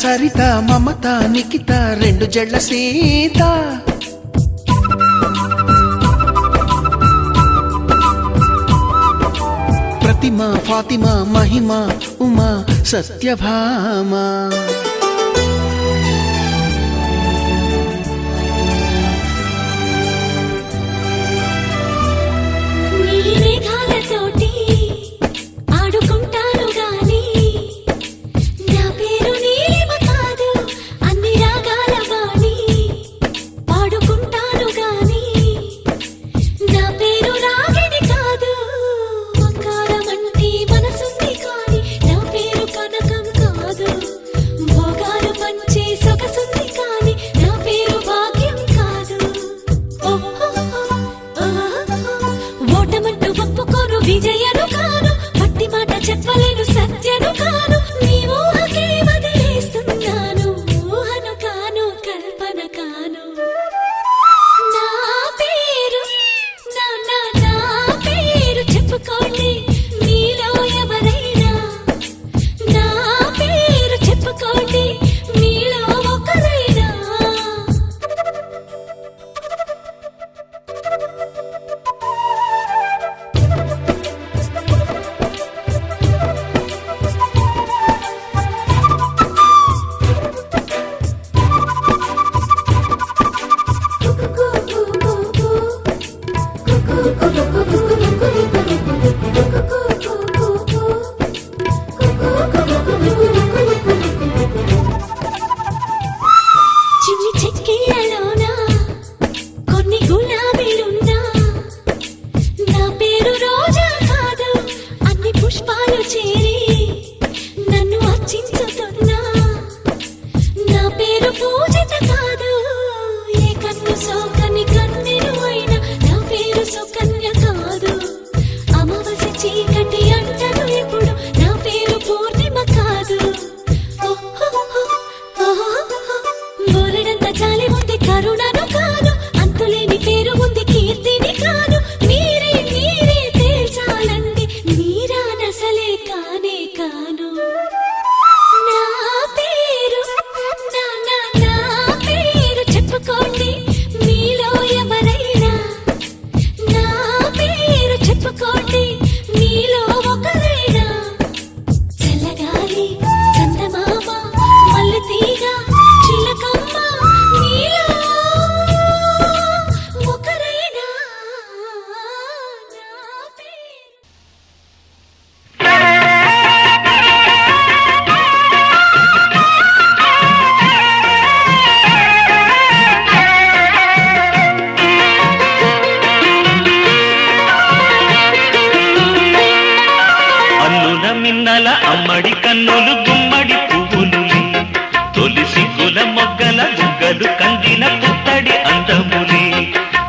సరిత మమత నిఖిత రెండు జళ్ళ సీత ప్రతిమ ఫాతిమా మహిమ ఉమా సత్యభామ అమ్మడి కన్నులు గుమ్మడి పువ్వులు తొలి సిగ్గుల మొగ్గల బుగ్గలు కందిన పుత్తడి అందములే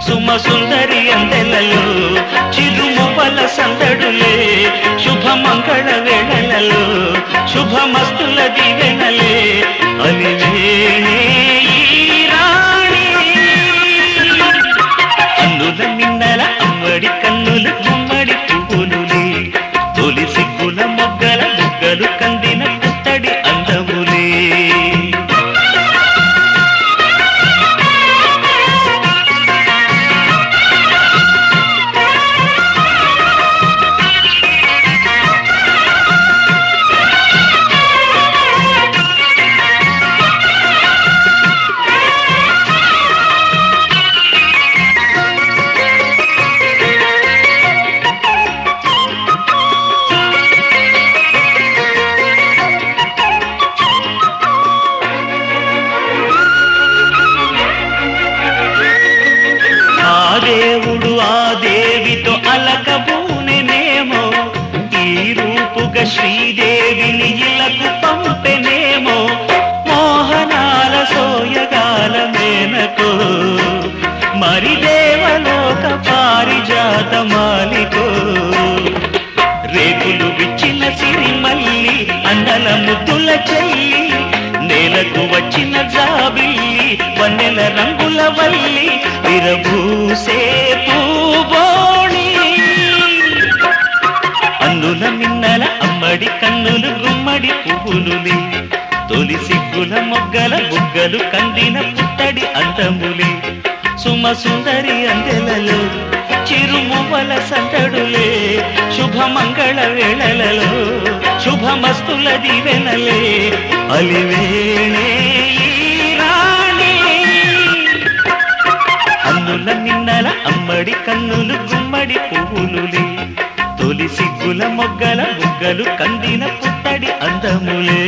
సుమ సుందరి అందెలలో చిరుముపల సందడులే శుభమంగళ వేళలలో శుభమస్తుల దివెనలే అలివేణే ఈ రాణి అన్నుల మిన్నల అమ్మడి కన్నులు గుమ్మడి పువ్వులులే తొలి సిగ్గుల మొగ్గల బుగ్గలు కందిన పుత్తడి అందములే దేవుడు ఆ దేవితో అలకబూనెనేమో ఈ రూపుగా శ్రీదేవిని ఇలకు పంపెనేమో మోహనాల సోయగాల మేనకో మరి దేవలోక పారిజాత మాలికో రేకులు విచ్చిన సిరిమల్లి అన్నల ముద్దుల చెల్లి నేలకు వచ్చిన జాబిల్లి వన్నెల రంగుల వల్లి విరబూసే పూబోణి అన్నుల మిన్నల అమ్మడి కన్నులు గుమ్మడి పువ్వులులే తొలి సిగ్గుల మొగ్గల బుగ్గలు కందిన పుత్తడి అందములే సుమ సుందరి అందెలలో చిరుమువల సందడులే శుభమంగళ వేళలలో శుభమస్తుల దివెనలే అలివేణే ఈ రాణి అన్నుల మిన్నల అమ్మడి కన్నులు గుమ్మడి పువ్వులులే తొలి సిగ్గుల మొగ్గల బుగ్గలు కందిన పుత్తడి అందములే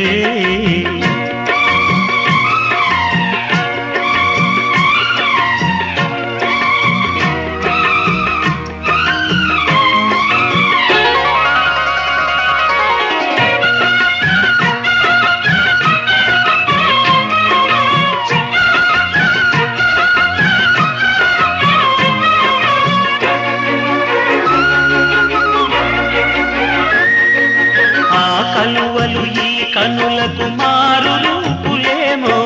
కలువలు ఈ కనులకు మారు రూపులేమో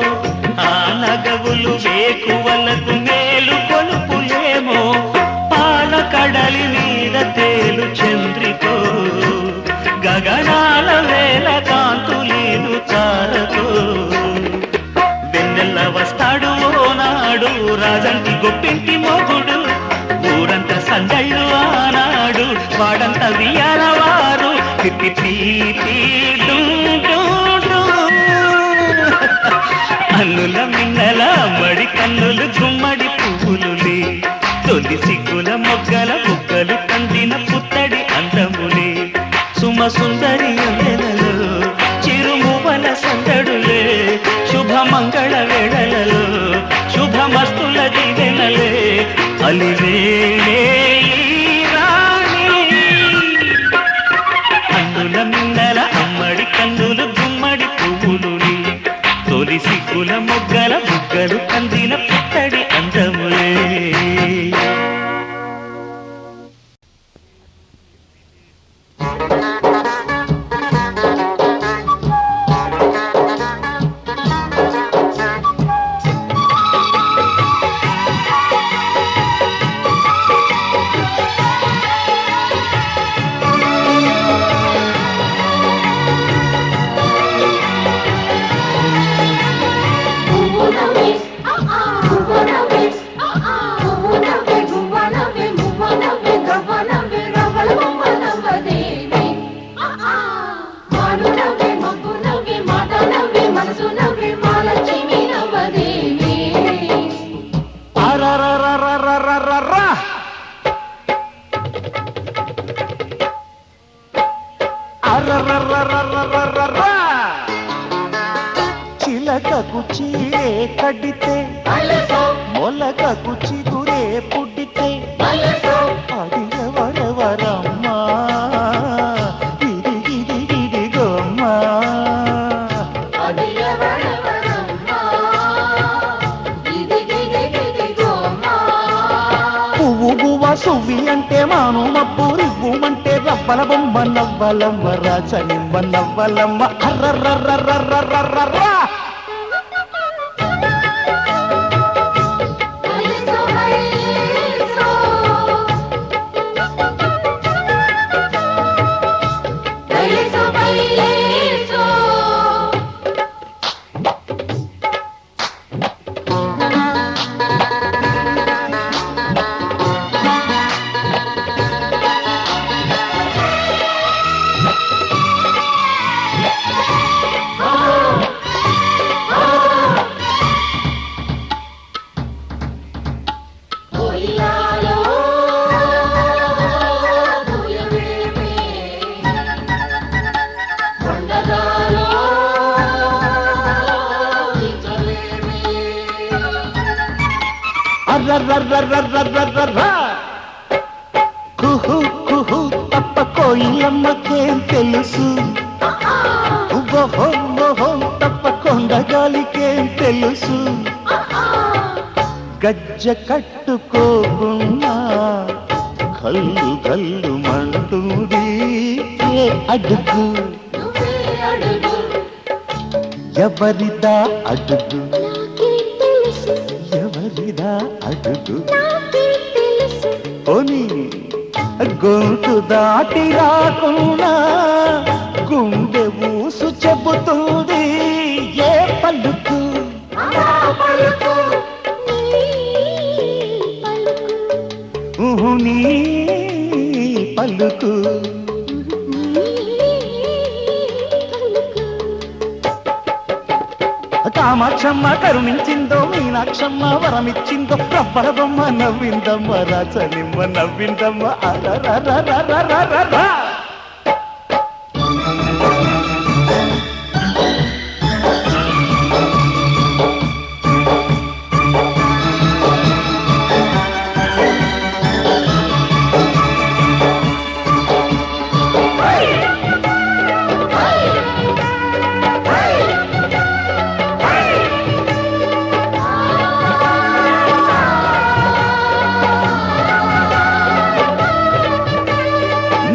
ఆ నగవులు వేకువలకు మేలు కొలుపులేమో పాల కడలి మీద తేలు చంద్రికో గగనాల వేల కాంతులీను తారతో వెన్నెల్ల వస్తాడు ఓనాడు రాజంటి గొప్పింటి మొగుడు ఊరంతా సందళ్ళు ఆనాడు వాడంత వియాలవారు అన్నుల మిన్నల మడి కన్నులు గుమ్మడి పువ్వులులే తొలి సిగ్గుల మొగ్గల బుగ్గలు కందిన పుత్తడి అందములే సుమ సుందరి అందెలలో చిరుమువల సందడులే శుభమంగళ వేళలలో శుభమస్తుల దివెనలే అలివేణే మిన్నల అమ్మడి కన్నులు గుమ్మడి పువ్వులుని తొలి సిగ్గుల మొగ్గల బుగ్గలు కందిన పుత్తడి అందములే చిలకకు చీరే కడితే మొలకకు చిగురే పుడితే అది ఎవరెవరమ్మా ఇదిగమ్మా సువ్వి అంటే మాను మబ్బు రివ్వుమంటే రవ్వల బొమ్మ నవ్వలమ్మ రాచనిమ్మ నవ్వలమ్మ అర్రర్రర్రర్రర్రర్రర్రా కుహు కుహు తప్ప కోయిలమ్మకేం తెలుసు ఓహో తప్ప కొండగాలికేం తెలుసు గజ్జ కట్టుకోకున్నా కళ్ళు కళ్ళు మంటుంది ఏ అడుగు ఎవరిదా అడుగు ఎవరిదా అడుగు పోనీ గొంతు దాటి రాకుండా గుండె ఊసు చెబుతుంది ఏ పలుకు నీ పలుకు కామాక్షమ్మ కరుణించిందో మీనాక్షమ్మ వరమిచ్చిందో రవ్వల బొమ్మ నవ్విందమ్మ రాచనిమ్మ నవ్విందమ్మ అరరరరరరరరరా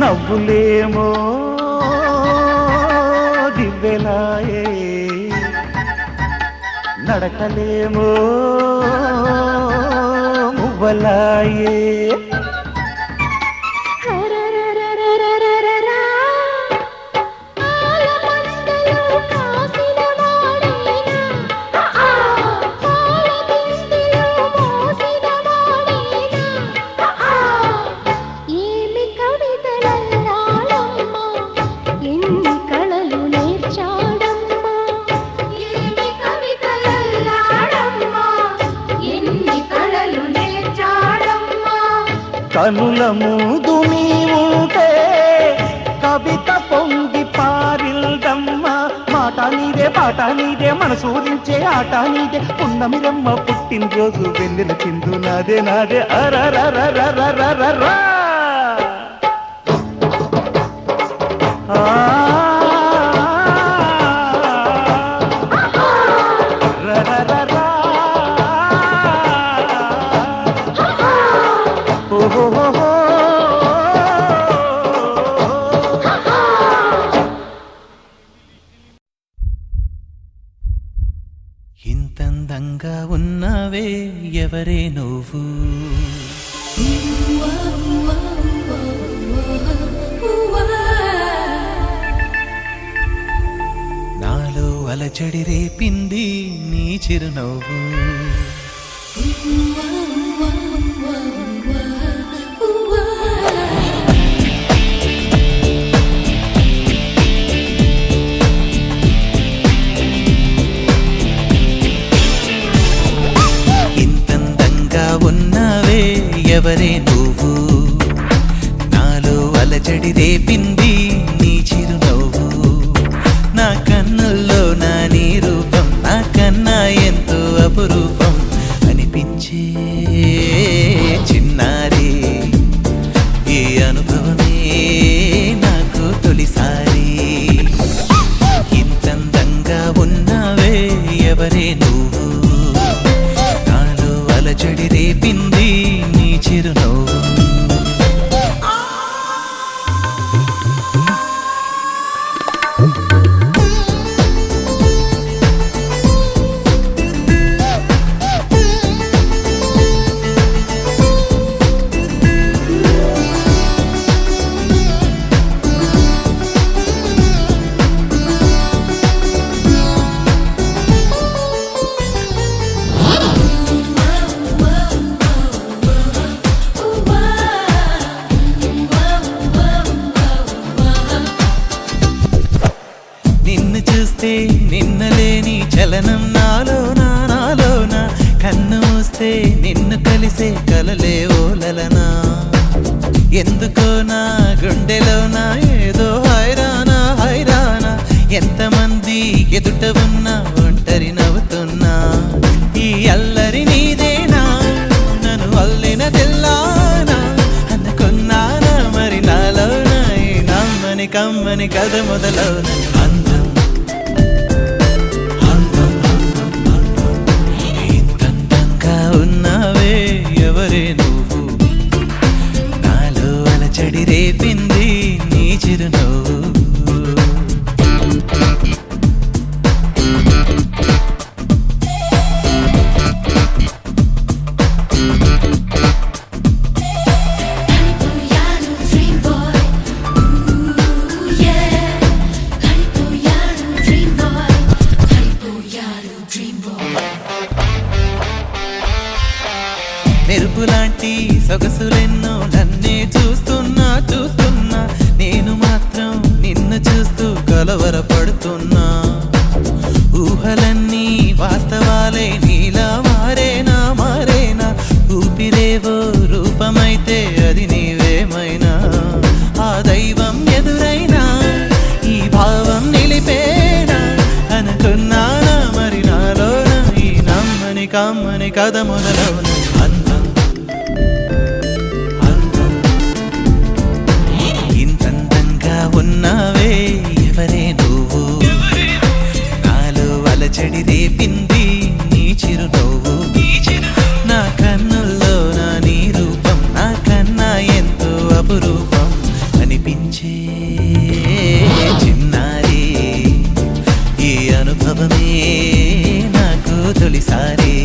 నవ్వులేమో దివ్వెలాయే నడకలేమో మువ్వలాయే కనుల ముందు నీవుంటే కవిత పొంగి పారిల్దమ్మ మాట నీదే పాట నీదే మనసూరించే ఆట నీదే పున్నమిరమ్మ పుట్టినరోజు వెన్నెల చిందు నాదే నాదే అరరరరరరరరా ఇంతందంగా ఉన్నావే ఎవరే నువ్వు నాలో అలచడి రేపింది నీ చిరునవ్వు ఉన్నావే ఎవరే నువ్వు నాలో అలజడి రేపింది నీ చిరునవ్వు నా కన్నుల్లో నా నీ రూపం నా కన్నా ఎంతో అపురూపం అనిపించే చిన్నారి ఈ అనుభవమే నాకు తొలిసారి ఇంతందంగా ఉన్నావే ఎవరే నువ్వు నాలో అలజడి రేపింది నీ చిరునవ్వు వయసే నిన్ను కలిసే కలలే ఓలలనా ఎందుకో నా గుండెలోనా ఏదో హైరానా హైరానా ఎంతమంది ఎదుట ఉన్నా ఒంటరి నవ్వుతున్నా ఈ అల్లరి నీదేనా నన్ను అల్లిన తెల్లానా అనుకున్నానా మరి నాలోనా ఈ నమ్మని కమ్మని కథ మొదలవున అందం అందం ఇంతందంగా ఉన్నావే ఎవరే నువ్వు నాలో అలచడి రేపింది నీ చిరునవ్వు మెరుపులాంటి సొగసులెన్నో నన్నే చూస్తున్నా చూస్తున్నా నేను మాత్రం నిన్ను చూస్తూ కలవరపడుతున్నా ఊహలన్నీ వాస్తవాలే నీలా మారేనా మారేనా ఊపిరేవో రూపమైతే అది నీవేమైనా ఆ దైవం ఎదురైనా ఈ భావం నిలిపేనా అనుకున్నానా మరి నాలోన ఈ నమ్మని కమ్మని కథ మొదలవున అందం అందం ఇంతందంగా ఉన్నావే ఎవరే నువ్వు నాలో అలచడి రేపింది నీ చిరునవ్వు నా కన్నుల్లో నా నీ రూపం నా కన్నా ఎంతో అపురూపం అనిపించే చిన్నారి ఈ అనుభవమే నాకు తొలిసారి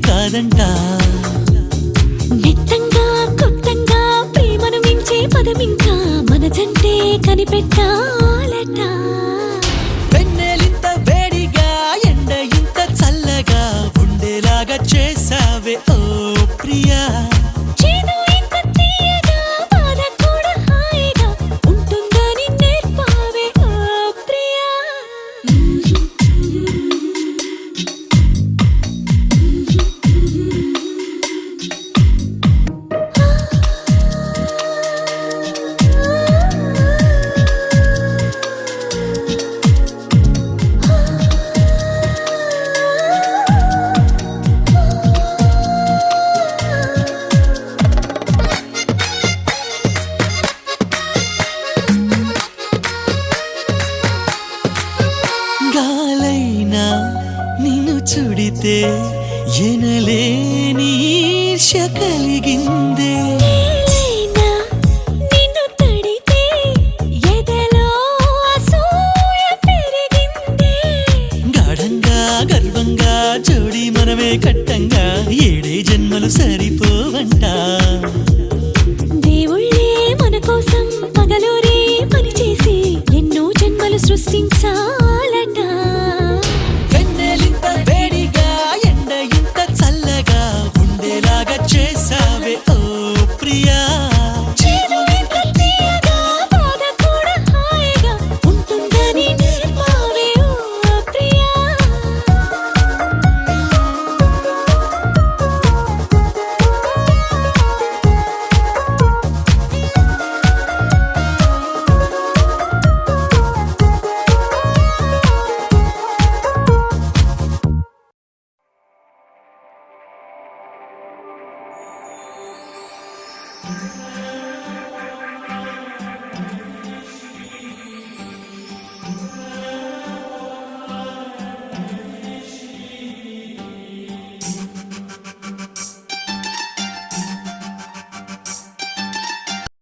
కాదంట నిత్తంగా కొత్తంగా ప్రేమను మించే పదమింకా మన జంటే కనిపెట్టాలట వెన్నెలింత వేడిగా ఎండ ఇంత చల్లగా ఉండేలాగా చేసావే ఓ ప్రియా ఎనలేని ఈర్ష్య కలిగిందే ఏలైనా నిన్ను తడితే ఎదలో అసూయ పెరిగిందే. గాఢంగా గర్వంగా జోడి మనమే కట్టంగా ఏడే జన్మలు సరిపోవంట దేవుళ్ళే మన కోసం పగలూరే పనిచేసి ఎన్నో జన్మలు సృష్టించాలట. వెన్నెలింత వేడిగా ఎండ ఇంత చల్లగా ఉండేలాగా చేసావే ఓ ప్రియా చేదు ఇంత తీయగా, బాధ కూడా హాయిగా ఉంటుందని నేర్పావే ఓ ప్రియా.